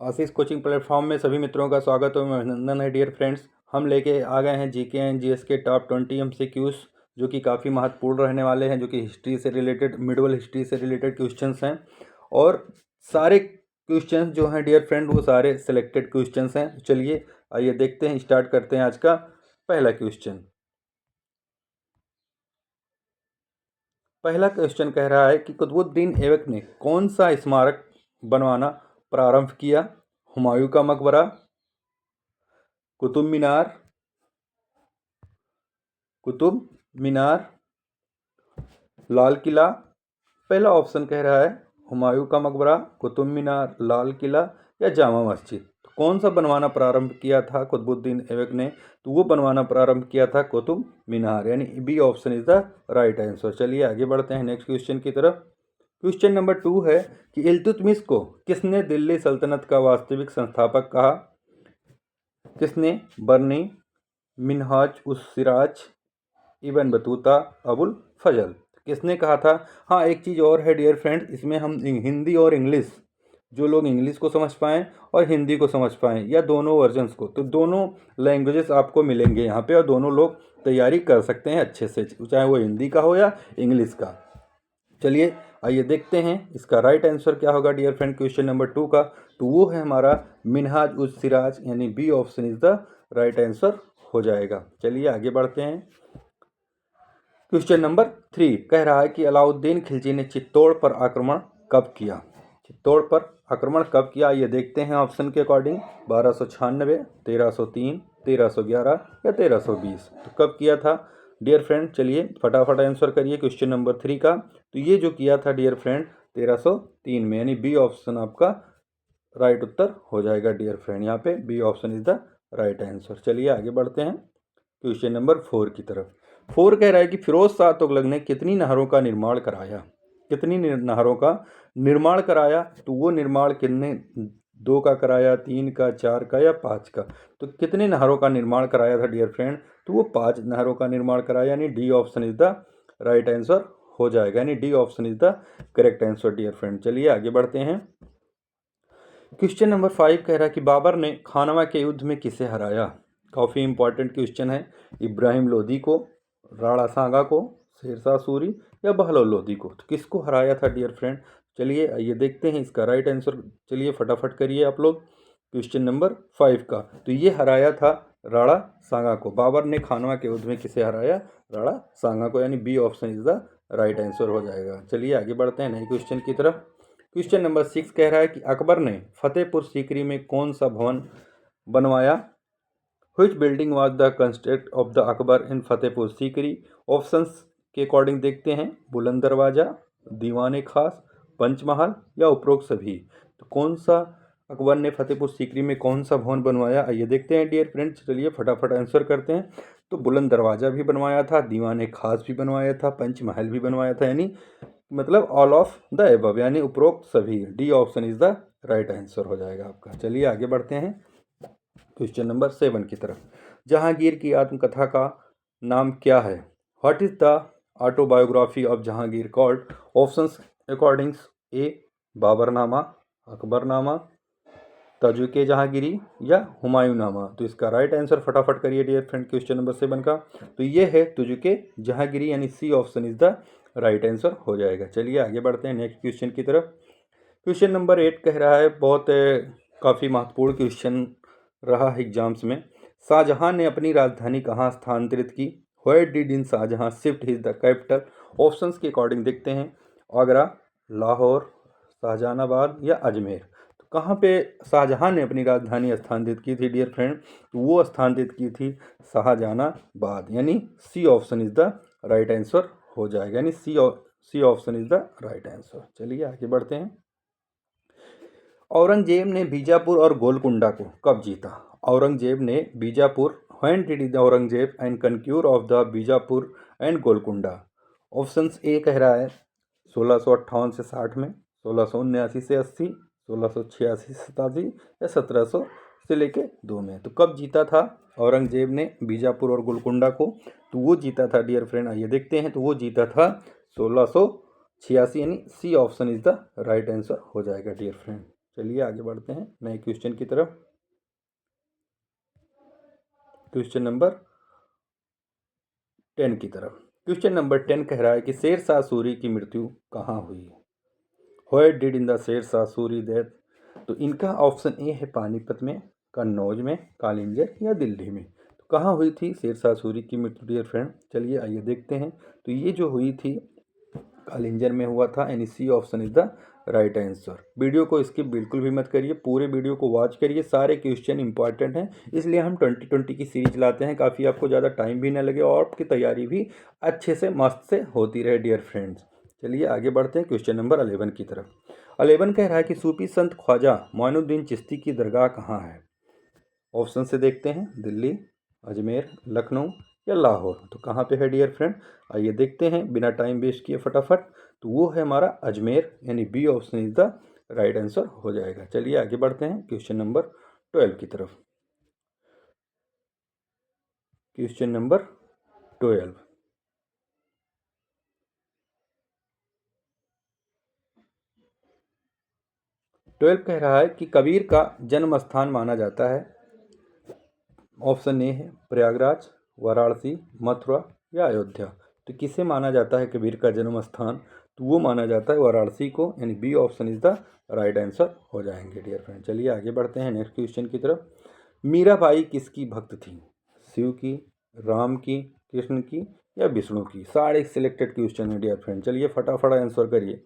आशीष coaching platform में सभी मित्रों का स्वागत और अभिनंदन है डियर फ्रेंड्स। हम लेके आ गए हैं जीके एंड जीएस के टॉप 20 एमसीक्यूज जो कि काफ़ी महत्वपूर्ण रहने वाले हैं, जो कि हिस्ट्री से रिलेटेड, मिडवल हिस्ट्री से रिलेटेड क्वेश्चंस हैं। और सारे क्वेश्चंस जो हैं डियर फ्रेंड वो सारे सिलेक्टेड क्वेश्चंस हैं। चलिए आइए देखते हैं, स्टार्ट करते हैं आज का पहला क्वेश्चन। पहला क्वेश्चन कह रहा है कि कुतुबुद्दीन ऐबक ने कौन सा स्मारक बनवाना प्रारंभ किया? हुमायूं का मकबरा, कुतुब मीनार, लाल किला। पहला ऑप्शन कह रहा है हुमायूं का मकबरा, कुतुब मीनार, लाल किला या जामा मस्जिद। तो कौन सा बनवाना प्रारंभ किया था कुतुबुद्दीन ऐबक ने? तो वो बनवाना प्रारंभ किया था कुतुब मीनार, यानी B option is the right answer. चलिए आगे बढ़ते हैं नेक्स्ट क्वेश्चन की तरफ। क्वेश्चन नंबर 2 है कि इल्तुतमिश को किसने दिल्ली सल्तनत का वास्तविक संस्थापक कहा? किसने? बर्नी, मिन्हाज उस सिराज, इब्न बतूता, अबुल फजल। किसने कहा था? हाँ, एक चीज़ और है डियर फ्रेंड, इसमें हम हिंदी और इंग्लिश, जो लोग इंग्लिश को समझ पाएँ और हिंदी को समझ पाएँ या दोनों वर्जन्स को, तो दोनों लैंग्वेजेस आपको मिलेंगे यहाँ पे और दोनों लोग तैयारी कर सकते हैं अच्छे से, चाहे वो हिंदी का हो या इंग्लिश का। चलिए आइए देखते हैं इसका राइट आंसर क्या होगा डियर फ्रेंड क्वेश्चन नंबर 2 का। तो वो है हमारा मिन्हाज उस सिराज, यानी B option is the right answer हो जाएगा। चलिए आगे बढ़ते हैं। क्वेश्चन नंबर 3 कह रहा है कि अलाउद्दीन खिलजी ने चित्तौड़ पर आक्रमण कब किया? चित्तौड़ पर आक्रमण कब किया? ये देखते हैं ऑप्शन के अकॉर्डिंग। 1296, 1303, 1311 या 1320। तो कब किया था डियर फ्रेंड? चलिए फटाफट आंसर करिए क्वेश्चन नंबर 3 का। तो ये जो किया था डियर फ्रेंड 1303 में, यानी बी ऑप्शन आपका राइट उत्तर हो जाएगा डियर फ्रेंड। यहाँ पे B option is the right answer. चलिए आगे बढ़ते हैं क्वेश्चन नंबर 4 की तरफ। 4 कह रहा है कि फिरोज शाह तुगलक ने कितनी नहरों का निर्माण कराया? कितनी नहरों का निर्माण कराया? तो वो निर्माण कितने, 2 का कराया, 3 का, 4 का या 5 का? तो कितने नहरों का निर्माण कराया था डियर फ्रेंड? तो वो 5 नहरों का निर्माण कराया, यानी D option is the right answer हो जाएगा, यानी D option is the correct answer dear friend. चलिए आगे बढ़ते हैं। क्वेश्चन नंबर 5 कह रहा है कि बाबर ने खानवा के युद्ध में किसे हराया? काफ़ी इंपॉर्टेंट क्वेश्चन है। इब्राहिम लोदी को, राणा सांगा को, शेरशाह सूरी या बहलोल लोदी को? तो किसको हराया था डियर फ्रेंड? चलिए आइए देखते हैं इसका राइट आंसर। चलिए फटाफट करिए आप लोग क्वेश्चन नंबर 5 का। तो ये हराया था राणा सांगा को। बाबर ने खानवा के युद्ध में किसे हराया? राणा सांगा को, यानी B option is the right answer हो जाएगा। चलिए आगे बढ़ते हैं नए क्वेश्चन की तरफ। क्वेश्चन नंबर 6 कह रहा है कि अकबर ने फतेहपुर सीकरी में कौन सा भवन बनवाया? Which building was the construct of the Akbar in Fatehpur Sikri? Options के अकॉर्डिंग देखते हैं। बुलंद दरवाजा, दीवाने खास, पंचमहल या उपरोक्त सभी। तो कौन सा अकबर ने फतेहपुर सीकरी में कौन सा भवन बनवाया? आइए देखते हैं डियर फ्रेंड्स। चलिए फटाफट आंसर करते हैं। तो बुलंद दरवाजा भी बनवाया था, दीवाने खास भी बनवाया था, पंचमहल भी बनवाया था, यानी मतलब ऑल ऑफ द एबव, यानी उपरोक्त सभी। D option is the right answer हो जाएगा आपका। चलिए आगे बढ़ते हैं क्वेश्चन नंबर 7 की तरफ। जहांगीर की आत्मकथा का नाम क्या है? What is the autobiography of Jahangir called? Options accordings. A Baburnama, Akbarnama, Tuzuke Jahangiri या हुमायूंनामा। तो इसका राइट आंसर फटाफट करिए डियर फ्रेंड क्वेश्चन नंबर 7 का। तो ये है तुजुके जहांगीरी, यानी C option is the right answer हो जाएगा। चलिए आगे बढ़ते हैं नेक्स्ट क्वेश्चन की तरफ। क्वेश्चन नंबर 8 कह रहा है, बहुत काफ़ी महत्वपूर्ण क्वेश्चन रहा है एग्जाम्स में। शाहजहां ने अपनी राजधानी कहाँ स्थानांतरित की? Where did in Shahjahan shift his the capital? Options के अकॉर्डिंग देखते हैं। आगरा, लाहौर, शाहजहानाबाद या अजमेर। तो कहाँ पे शाहजहां ने अपनी राजधानी स्थानांतरित की थी डियर फ्रेंड? तो वो स्थानांतरित की थी शाहजहानाबाद, यानी C option is the right answer हो जाएगा, यानी C option is the right answer. चलिए आगे बढ़ते हैं। औरंगजेब ने बीजापुर और गोलकुंडा को कब जीता? औरंगजेब ने Bijapur, when did Aurangzeb and conquer of the Bijapur and Golconda? Options A कह रहा है 1658 से 60 में, 1679 से 80, 1686 से 87 या 1700 से लेके 2 में। तो कब जीता था औरंगजेब ने बीजापुर और गोलकुंडा को? तो वो जीता था डियर फ्रेंड, आइए देखते हैं। तो वो जीता था 1686, यानी C option is the right answer हो जाएगा डियर फ्रेंड। चलिए आगे बढ़ते हैं नए क्वेश्चन की तरफ। क्वेश्चन नंबर 10 की तरफ। क्वेश्चन नंबर 10 कह रहा है कि शेरशाह सूरी की मृत्यु कहाँ हुई? Where did in the Sher Shah Suri death? तो इनका ऑप्शन ए है पानीपत में, कन्नौज में, कालिंजर या दिल्ली में। तो कहाँ हुई थी शेरशाह सूरी की मृत्यु डियर फ्रेंड? चलिए आइए देखते हैं। तो ये जो हुई थी कालिंजर में हुआ था, यानी C option is the right answer. Video को स्किप बिल्कुल भी मत करिए, पूरे वीडियो को वॉच करिए, सारे क्वेश्चन इंपॉर्टेंट हैं, इसलिए हम 2020 की सीरीज लाते हैं, काफ़ी आपको ज़्यादा टाइम भी ना लगे और आपकी तैयारी भी अच्छे से मस्त से होती रहे डियर फ्रेंड्स। चलिए आगे बढ़ते हैं क्वेश्चन नंबर 11 की तरफ। 11 कह रहा है कि सूफी संत ख्वाजा मोइनुद्दीन चिश्ती की दरगाह कहाँ है? ऑप्शन से देखते हैं, दिल्ली, अजमेर, लखनऊ या लाहौर। तो कहाँ पे है डियर फ्रेंड? आइए देखते हैं बिना टाइम वेस्ट किए फटाफट। तो वो है हमारा अजमेर, यानी B option is the right answer हो जाएगा। चलिए आगे बढ़ते हैं क्वेश्चन नंबर 12 की तरफ। क्वेश्चन नंबर 12 कह रहा है कि कबीर का जन्म स्थान माना जाता है। ऑप्शन ए है प्रयागराज, वाराणसी, मथुरा या अयोध्या। तो किसे माना जाता है कबीर का जन्म स्थान? तो वो माना जाता है वाराणसी को, यानी B option is the right answer हो जाएंगे डियर फ्रेंड। चलिए आगे बढ़ते हैं नेक्स्ट क्वेश्चन की तरफ। मीराबाई किसकी भक्त थी? शिव की, राम की, कृष्ण की या विष्णु की? सारे सिलेक्टेड क्वेश्चन है डियर फ्रेंड। चलिए फटाफट आंसर करिए।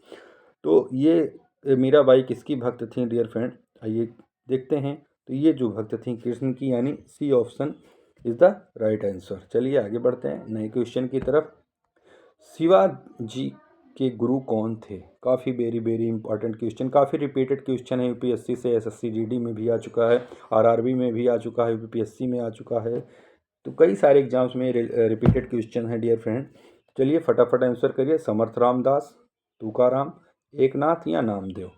तो ये मीराबाई किसकी भक्त थी डियर फ्रेंड? आइए देखते हैं। तो ये जो भक्त थी कृष्ण की, यानी C option is the right answer. चलिए आगे बढ़ते हैं नए क्वेश्चन की तरफ। शिवाजी के गुरु कौन थे? काफ़ी वेरी वेरी इंपॉर्टेंट क्वेश्चन, काफ़ी रिपीटेड क्वेश्चन है, यूपीएससी से एसएससी जीडी में भी आ चुका है, आरआरबी में भी आ चुका है, यूपीएससी में आ चुका है। तो कई सारे एग्जाम्स में रिपीटेड क्वेश्चन है डियर फ्रेंड। चलिए फटाफट आंसर करिए। समर्थ रामदास, तुकाराम, एकनाथ या नामदेव?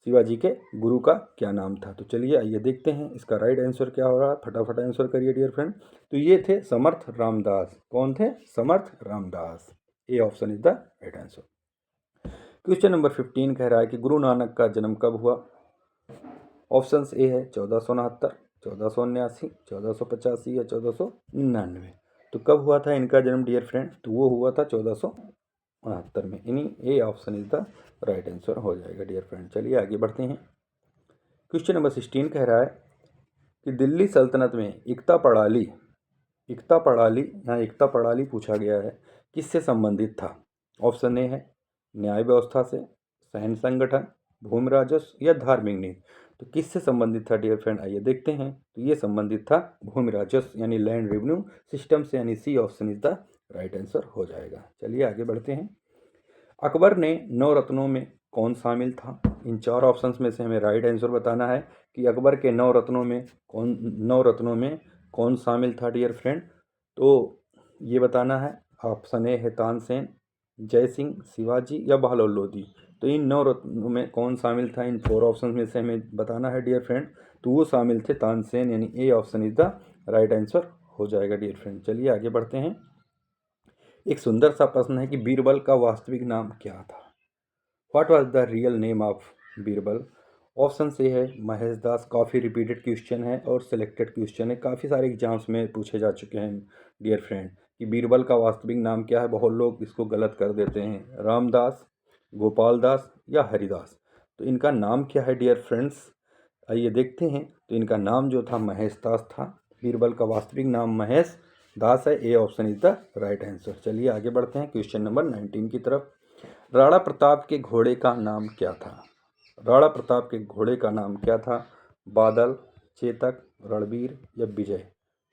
शिवाजी के गुरु का क्या नाम था? तो चलिए आइए देखते हैं इसका राइट आंसर क्या हो रहा है। फटाफट आंसर करिए डियर फ्रेंड। तो ये थे समर्थ रामदास। कौन थे? Samarth Ramdas. A option is the right answer. Question number 15 कह रहा है कि गुरु नानक का जन्म कब हुआ? ऑप्शन ए है 1469, 1479, 1485 या 1499। तो कब हुआ था इनका जन्म डियर फ्रेंड? तो वो हुआ था 1469 में, यानी ए option is the right answer हो जाएगा डियर फ्रेंड। चलिए आगे बढ़ते हैं। क्वेश्चन नंबर 16 कह रहा है कि दिल्ली सल्तनत में एकता पड़ाली यहाँ एकता पड़ाली पूछा गया है, किससे संबंधित था? ऑप्शन ए है न्याय व्यवस्था से, सैन्य संगठन, भूमि राजस्व या धार्मिक नीति। तो किससे संबंधित था डियर फ्रेंड? आइए देखते हैं। तो ये संबंधित था भूमि राजस्व यानी लैंड रेवेन्यू सिस्टम से, यानी C option is the right answer हो जाएगा। चलिए आगे बढ़ते हैं। अकबर ने 9 रत्नों में कौन शामिल था? इन 4 ऑप्शंस में से हमें राइट आंसर बताना है कि अकबर के 9 रत्नों में कौन शामिल था डियर फ्रेंड। तो ये बताना है। ऑप्शन ए है तानसेन, जय सिंह, शिवाजी या बहलोल लोधी। तो इन 9 रत्नों में कौन शामिल था? इन 4 ऑप्शन में से हमें बताना है डियर फ्रेंड। तो वो शामिल थे तानसेन, यानी ए option is the right answer हो जाएगा डियर फ्रेंड। चलिए आगे बढ़ते हैं। एक सुंदर सा प्रश्न है कि बीरबल का वास्तविक नाम क्या था? What was the real name of Birbal? Option से है महेश दास। काफ़ी रिपीटेड क्वेश्चन है और सिलेक्टेड क्वेश्चन है, काफ़ी सारे एग्जाम्स में पूछे जा चुके हैं डियर फ्रेंड कि बीरबल का वास्तविक नाम क्या है। बहुत लोग इसको गलत कर देते हैं। रामदास, गोपाल दास या हरिदास। तो इनका नाम क्या है डियर फ्रेंड्स? आइए देखते हैं। तो इनका नाम जो था महेश दास था। बीरबल का वास्तविक नाम महेश दास है। ए option is the right answer. चलिए आगे बढ़ते हैं क्वेश्चन नंबर 19 की तरफ। राणा प्रताप के घोड़े का नाम क्या था? राणा प्रताप के घोड़े का नाम क्या था? बादल, चेतक, रणबीर या विजय?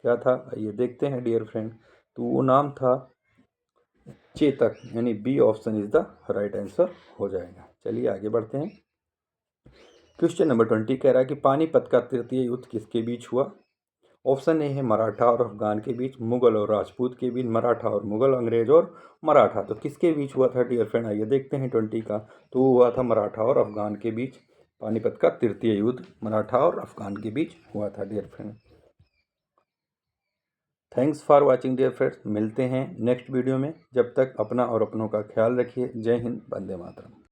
क्या था? ये देखते हैं डियर फ्रेंड। तो वो नाम था चेतक, यानी B option is the right answer हो जाएगा। चलिए आगे बढ़ते हैं। क्वेश्चन नंबर 20 कह रहा है कि पानीपत का तृतीय युद्ध किसके बीच हुआ? ऑप्शन ए है मराठा और अफगान के बीच, मुगल और राजपूत के बीच, मराठा और मुगल, अंग्रेज और मराठा। तो किसके बीच हुआ था डियर फ्रेंड? आइए देखते हैं 20 का। तो वो हुआ था मराठा और अफगान के बीच। पानीपत का तृतीय युद्ध मराठा और अफगान के बीच हुआ था dear friend. Thanks for watching dear friends. मिलते हैं नेक्स्ट वीडियो में। जब तक अपना और अपनों का ख्याल रखिए। जय हिंद, वंदे मातरम।